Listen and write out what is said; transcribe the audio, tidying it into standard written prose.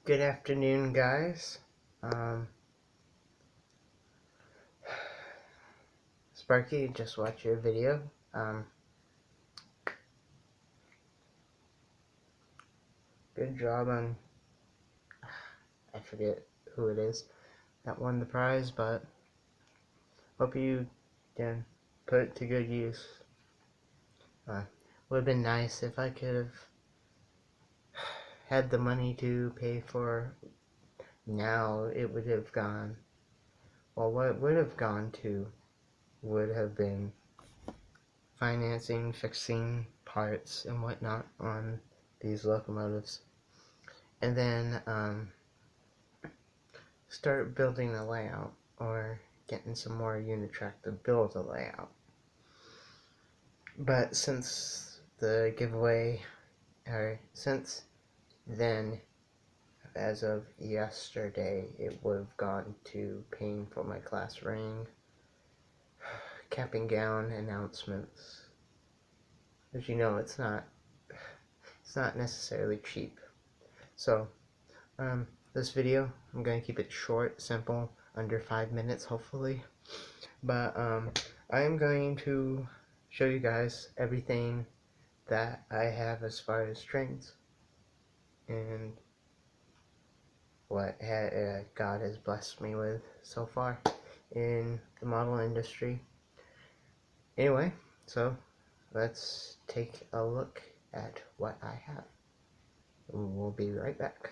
Good afternoon, guys. Sparky, just watched your video. Good job on, I forget who it is that won the prize, but hope you can put it to good use. Would have been nice if I could have had the money to pay for. Now it would have gone, well, what it would have gone to would have been financing, fixing parts and whatnot on these locomotives. And then start building a layout or getting some more Unitrack to build a layout. But since the giveaway, or since then, as of yesterday, it would have gone to paying for my class ring, capping gown announcements. As you know, it's not necessarily cheap. So, this video, I'm going to keep it short, simple, under 5 minutes, hopefully. But, I am going to show you guys everything that I have as far as trains and what God has blessed me with so far in the model industry. Anyway, so let's take a look at what I have. We'll be right back.